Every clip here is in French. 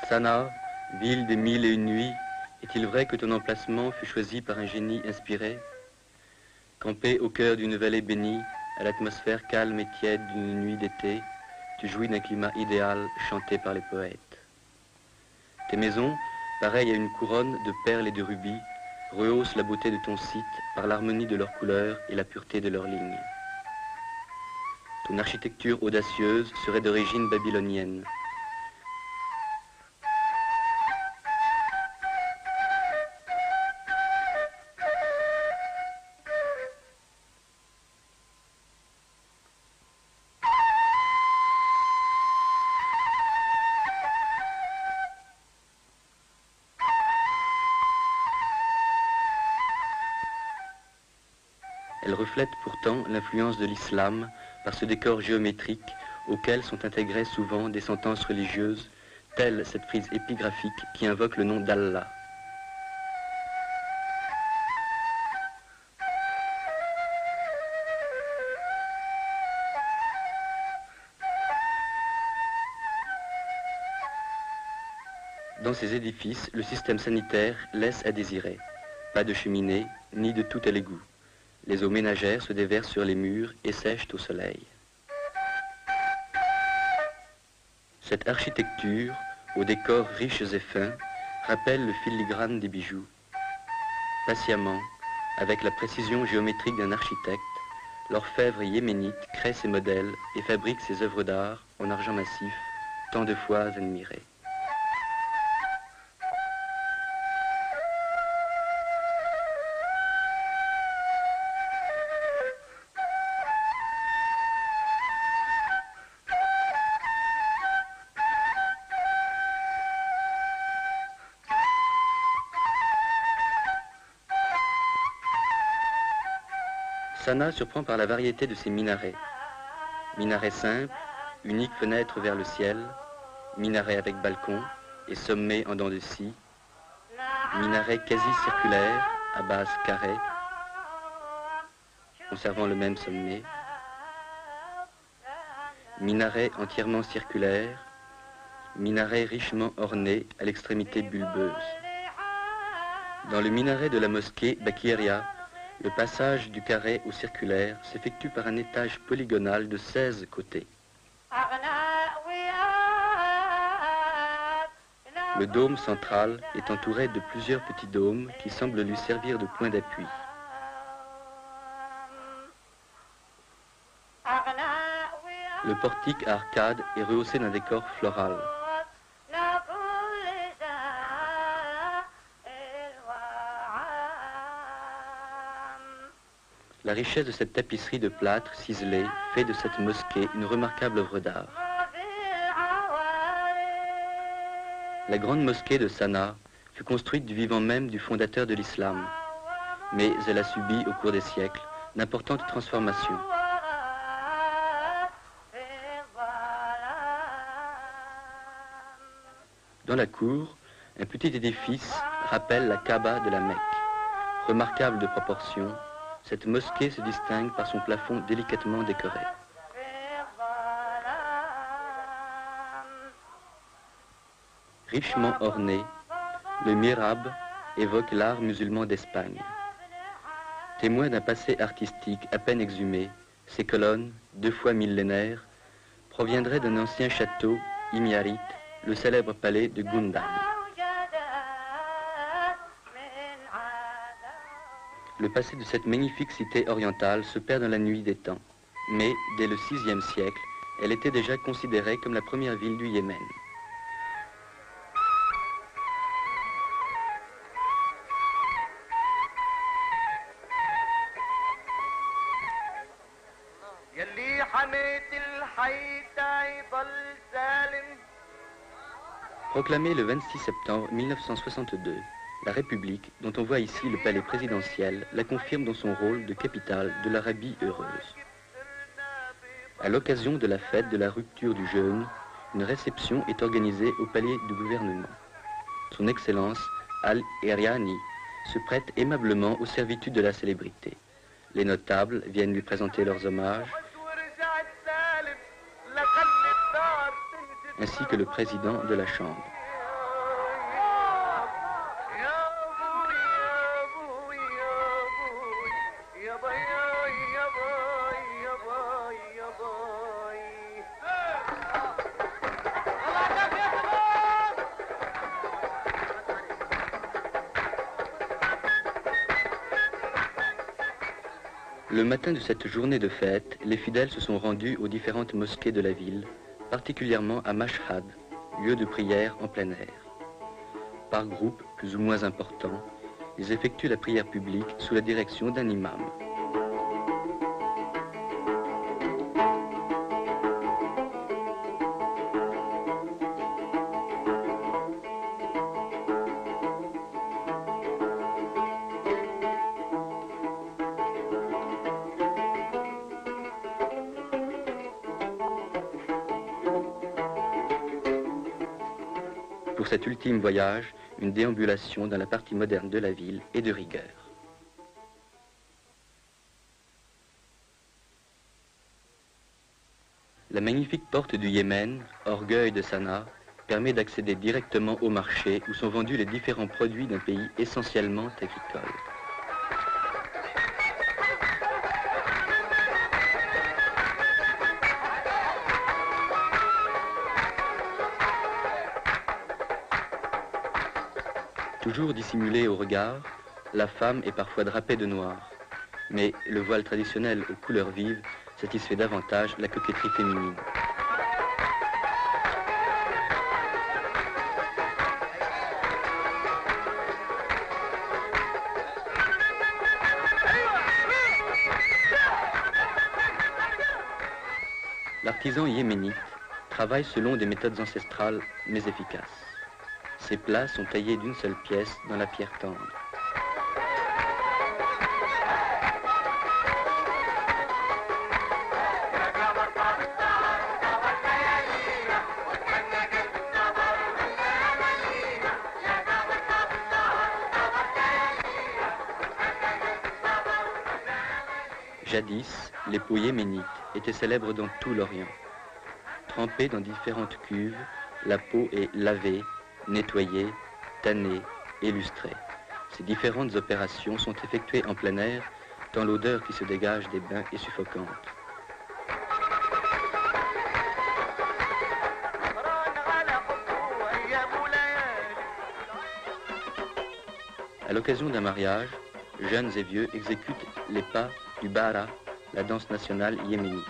Sanaa, ville des mille et une nuits, est-il vrai que ton emplacement fut choisi par un génie inspiré? Campé au cœur d'une vallée bénie, à l'atmosphère calme et tiède d'une nuit d'été, tu jouis d'un climat idéal chanté par les poètes. Tes maisons, pareilles à une couronne de perles et de rubis, rehaussent la beauté de ton site par l'harmonie de leurs couleurs et la pureté de leurs lignes. Ton architecture audacieuse serait d'origine babylonienne. Elle reflète pourtant l'influence de l'islam par ce décor géométrique auquel sont intégrées souvent des sentences religieuses, telle cette frise épigraphique qui invoque le nom d'Allah. Dans ces édifices, le système sanitaire laisse à désirer. Pas de cheminée, ni de tout à l'égout. Les eaux ménagères se déversent sur les murs et sèchent au soleil. Cette architecture, aux décors riches et fins, rappelle le filigrane des bijoux. Patiemment, avec la précision géométrique d'un architecte, l'orfèvre yéménite crée ses modèles et fabrique ses œuvres d'art en argent massif, tant de fois admirées. Sanaa surprend par la variété de ses minarets. Minaret simple, unique fenêtre vers le ciel, minaret avec balcon et sommet en dents de scie, minaret quasi circulaire à base carrée, conservant le même sommet, minaret entièrement circulaire, minaret richement orné à l'extrémité bulbeuse. Dans le minaret de la mosquée Bakiria, le passage du carré au circulaire s'effectue par un étage polygonal de 16 côtés. Le dôme central est entouré de plusieurs petits dômes qui semblent lui servir de point d'appui. Le portique à arcades est rehaussé d'un décor floral. La richesse de cette tapisserie de plâtre ciselé fait de cette mosquée une remarquable œuvre d'art. La grande mosquée de Sanaa fut construite du vivant même du fondateur de l'islam, mais elle a subi au cours des siècles d'importantes transformations. Dans la cour, un petit édifice rappelle la Kaaba de la Mecque. Remarquable de proportions, cette mosquée se distingue par son plafond délicatement décoré. Richement orné, le mihrab évoque l'art musulman d'Espagne. Témoin d'un passé artistique à peine exhumé, ces colonnes, 2 fois millénaires, proviendrait d'un ancien château, Imiarit, le célèbre palais de Gundan. Le passé de cette magnifique cité orientale se perd dans la nuit des temps, mais dès le VIe siècle, elle était déjà considérée comme la première ville du Yémen. Proclamée le 26 septembre 1962, la République, dont on voit ici le palais présidentiel, la confirme dans son rôle de capitale de l'Arabie heureuse. À l'occasion de la fête de la rupture du jeûne, une réception est organisée au palais du gouvernement. Son Excellence Al-Iriani se prête aimablement aux servitudes de la célébrité. Les notables viennent lui présenter leurs hommages, ainsi que le président de la Chambre. Le matin de cette journée de fête, les fidèles se sont rendus aux différentes mosquées de la ville, particulièrement à Mashhad, lieu de prière en plein air. Par groupe plus ou moins important, ils effectuent la prière publique sous la direction d'un imam. Pour cet ultime voyage, une déambulation dans la partie moderne de la ville est de rigueur. La magnifique porte du Yémen, orgueil de Sanaa, permet d'accéder directement au marché où sont vendus les différents produits d'un pays essentiellement agricole. Toujours dissimulée au regard, la femme est parfois drapée de noir. Mais le voile traditionnel aux couleurs vives satisfait davantage la coquetterie féminine. L'artisan yéménite travaille selon des méthodes ancestrales mais efficaces. Ces plats sont taillés d'une seule pièce dans la pierre tendre. Jadis, les peaux yéménites étaient célèbres dans tout l'Orient. Trempée dans différentes cuves, la peau est lavée, nettoyée, tannée, et lustrée. Ces différentes opérations sont effectuées en plein air, tant l'odeur qui se dégage des bains est suffocante. À l'occasion d'un mariage, jeunes et vieux exécutent les pas du Bara, la danse nationale yéménite.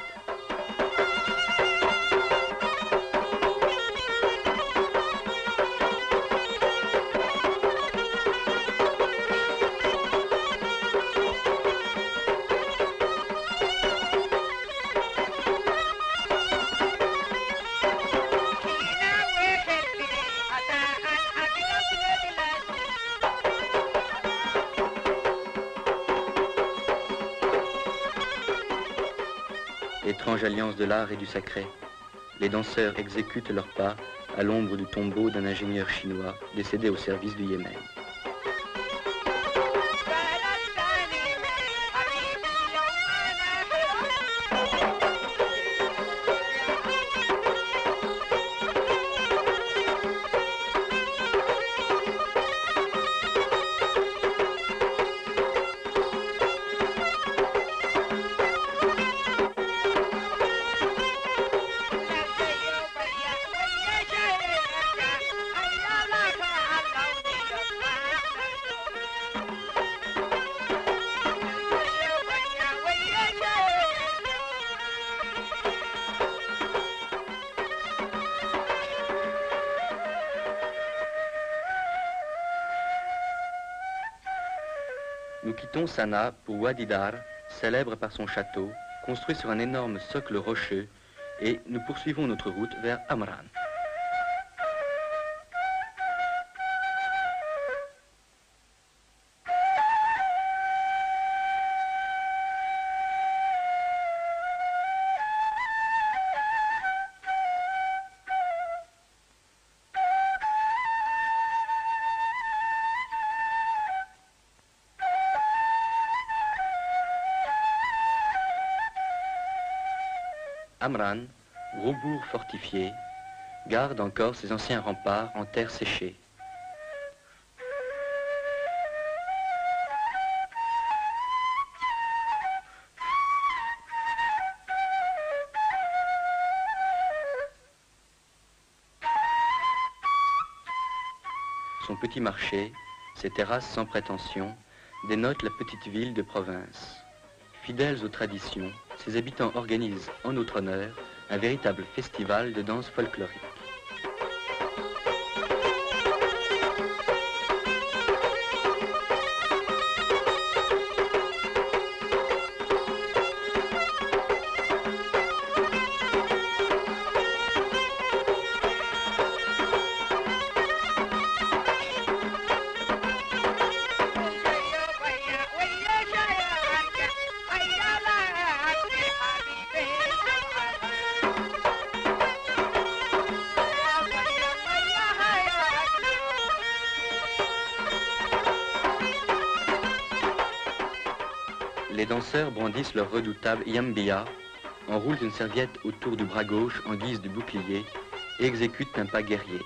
Étrange alliance de l'art et du sacré. Les danseurs exécutent leurs pas à l'ombre du tombeau d'un ingénieur chinois décédé au service du Yémen. Quittons Sanaa pour Wadi Dar, célèbre par son château, construit sur un énorme socle rocheux, et nous poursuivons notre route vers Amran. Amran, gros bourg fortifié, garde encore ses anciens remparts en terre séchée. Son petit marché, ses terrasses sans prétention, dénotent la petite ville de province. Fidèles aux traditions, ses habitants organisent en notre honneur un véritable festival de danse folklorique. Les danseurs brandissent leur redoutable yambia, enroulent une serviette autour du bras gauche en guise de bouclier et exécutent un pas guerrier.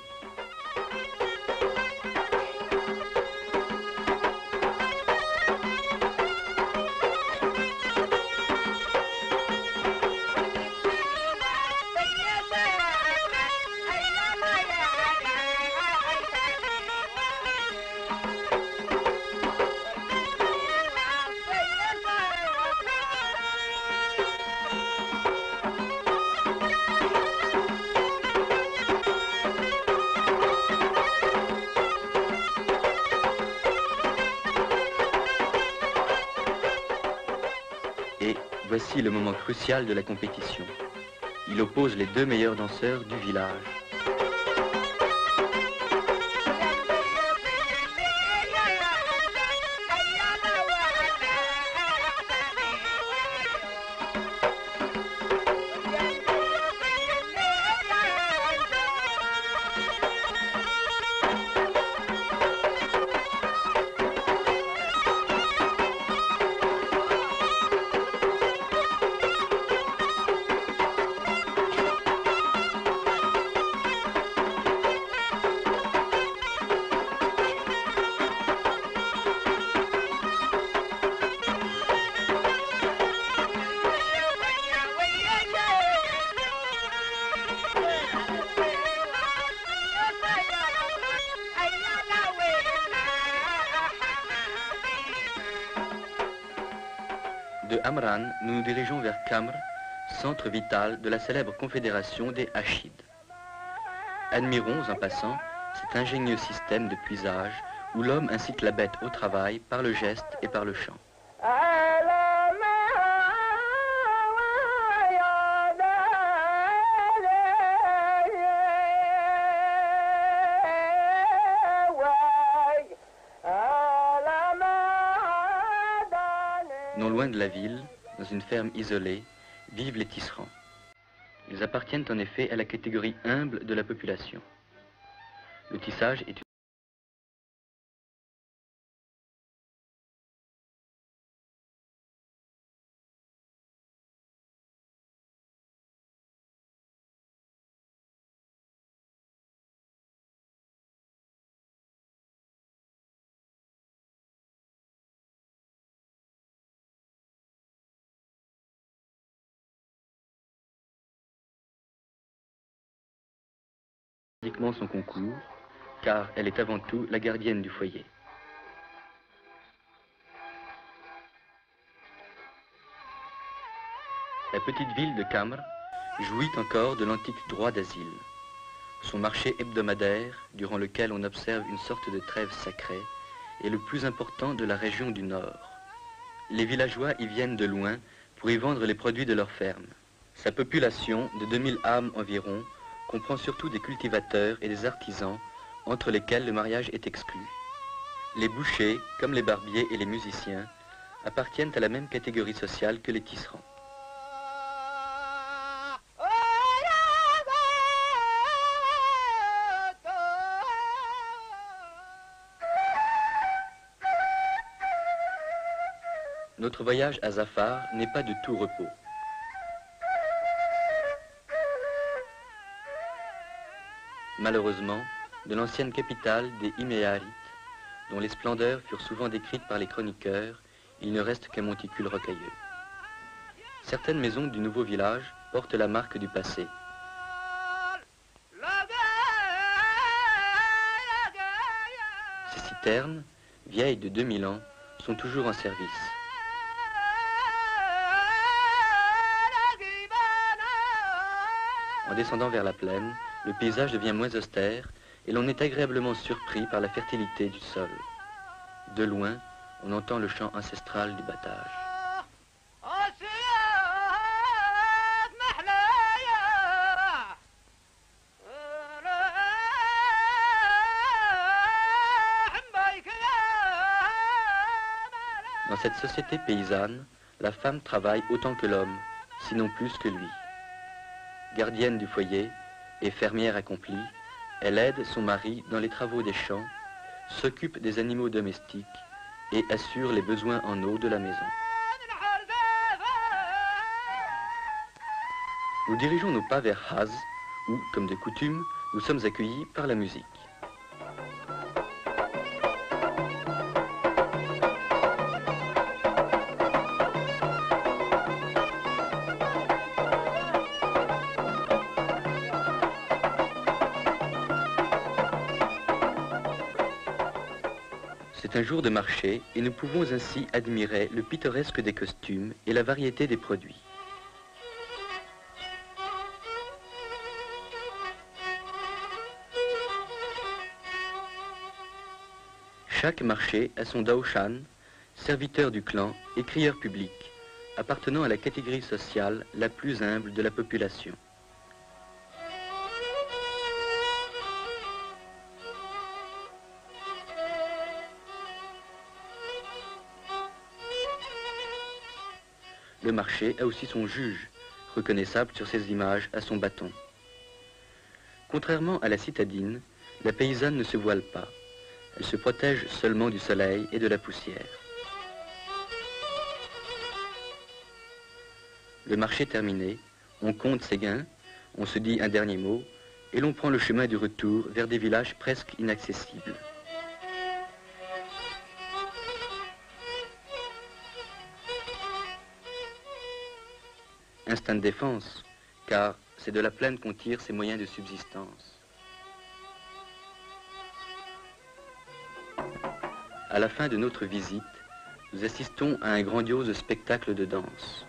Et voici le moment crucial de la compétition. Il oppose les deux meilleurs danseurs du village. De Amran, nous nous dirigeons vers Kamr, centre vital de la célèbre confédération des Hachides. Admirons en passant cet ingénieux système de puisage où l'homme incite la bête au travail par le geste et par le chant. Non loin de la ville, dans une ferme isolée, vivent les tisserands. Ils appartiennent en effet à la catégorie humble de la population. Le tissage est uniquement son concours, car elle est avant tout la gardienne du foyer. La petite ville de Kamr jouit encore de l'antique droit d'asile. Son marché hebdomadaire, durant lequel on observe une sorte de trêve sacrée, est le plus important de la région du Nord. Les villageois y viennent de loin pour y vendre les produits de leur ferme. Sa population, de 2000 âmes environ, comprend surtout des cultivateurs et des artisans, entre lesquels le mariage est exclu. Les bouchers, comme les barbiers et les musiciens, appartiennent à la même catégorie sociale que les tisserands. Notre voyage à Zafar n'est pas de tout repos. Malheureusement, de l'ancienne capitale des Himéarites, dont les splendeurs furent souvent décrites par les chroniqueurs, il ne reste qu'un monticule rocailleux. Certaines maisons du nouveau village portent la marque du passé. Ces citernes, vieilles de 2000 ans, sont toujours en service. En descendant vers la plaine, le paysage devient moins austère et l'on est agréablement surpris par la fertilité du sol. De loin, on entend le chant ancestral du battage. Dans cette société paysanne, la femme travaille autant que l'homme, sinon plus que lui. Gardienne du foyer et fermière accomplie, elle aide son mari dans les travaux des champs, s'occupe des animaux domestiques et assure les besoins en eau de la maison. Nous dirigeons nos pas vers Haz, où, comme de coutume, nous sommes accueillis par la musique. C'est un jour de marché et nous pouvons ainsi admirer le pittoresque des costumes et la variété des produits. Chaque marché a son daoshan, serviteur du clan et crieur public, appartenant à la catégorie sociale la plus humble de la population. Le marché a aussi son juge, reconnaissable sur ses images à son bâton. Contrairement à la citadine, la paysanne ne se voile pas. Elle se protège seulement du soleil et de la poussière. Le marché terminé, on compte ses gains, on se dit un dernier mot, et l'on prend le chemin du retour vers des villages presque inaccessibles. Instinct de défense, car c'est de la plaine qu'on tire ses moyens de subsistance. À la fin de notre visite, nous assistons à un grandiose spectacle de danse.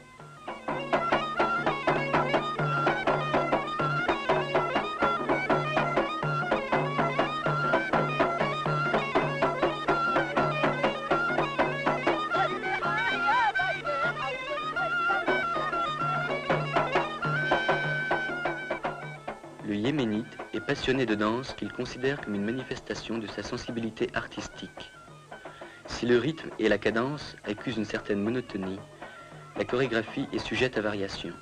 Le Yéménite est passionné de danse qu'il considère comme une manifestation de sa sensibilité artistique. Si le rythme et la cadence accusent une certaine monotonie, la chorégraphie est sujette à variation.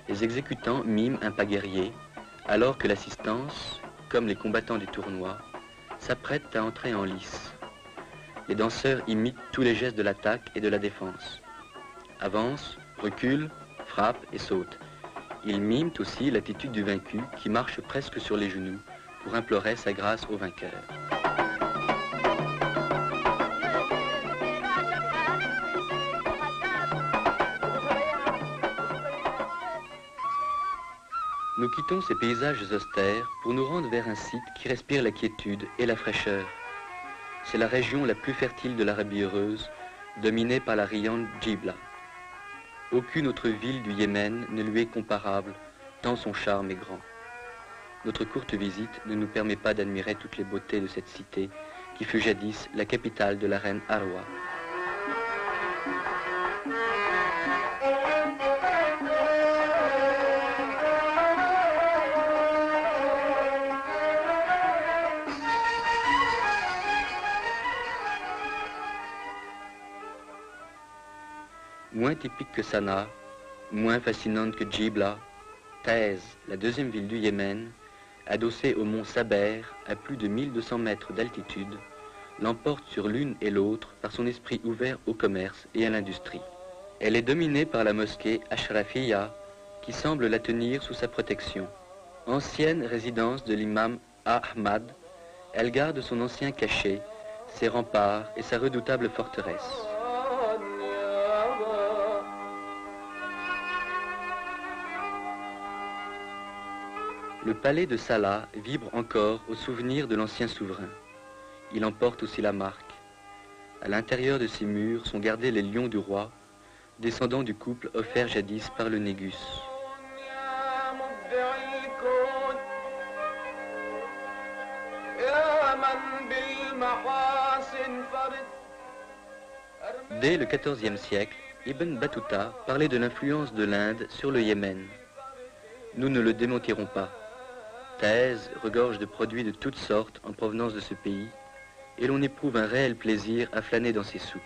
Les exécutants miment un pas guerrier, alors que l'assistance, comme les combattants des tournois, s'apprête à entrer en lice. Les danseurs imitent tous les gestes de l'attaque et de la défense. Avancent, reculent, frappent et sautent. Ils miment aussi l'attitude du vaincu qui marche presque sur les genoux pour implorer sa grâce au vainqueur. Nous quittons ces paysages austères pour nous rendre vers un site qui respire la quiétude et la fraîcheur. C'est la région la plus fertile de l'Arabie heureuse, dominée par la riante Djibla. Aucune autre ville du Yémen ne lui est comparable, tant son charme est grand. Notre courte visite ne nous permet pas d'admirer toutes les beautés de cette cité qui fut jadis la capitale de la reine Arwa. Moins typique que Sanaa, moins fascinante que Djibla, Taïz, la deuxième ville du Yémen, adossée au mont Saber à plus de 1200 mètres d'altitude, l'emporte sur l'une et l'autre par son esprit ouvert au commerce et à l'industrie. Elle est dominée par la mosquée Ashrafiyya, qui semble la tenir sous sa protection. Ancienne résidence de l'imam Ahmad, elle garde son ancien cachet, ses remparts et sa redoutable forteresse. Le palais de Salah vibre encore au souvenir de l'ancien souverain. Il en porte aussi la marque. À l'intérieur de ses murs sont gardés les lions du roi, descendants du couple offert jadis par le Négus. Dès le XIVe siècle, Ibn Battuta parlait de l'influence de l'Inde sur le Yémen. Nous ne le démentirons pas. Taïz regorge de produits de toutes sortes en provenance de ce pays, et l'on éprouve un réel plaisir à flâner dans ses souks.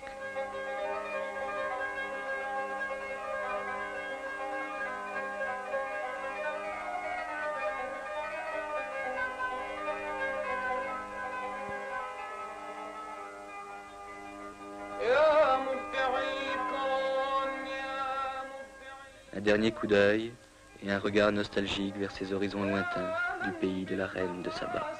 Un dernier coup d'œil et un regard nostalgique vers ces horizons lointains du pays de la reine de Saba.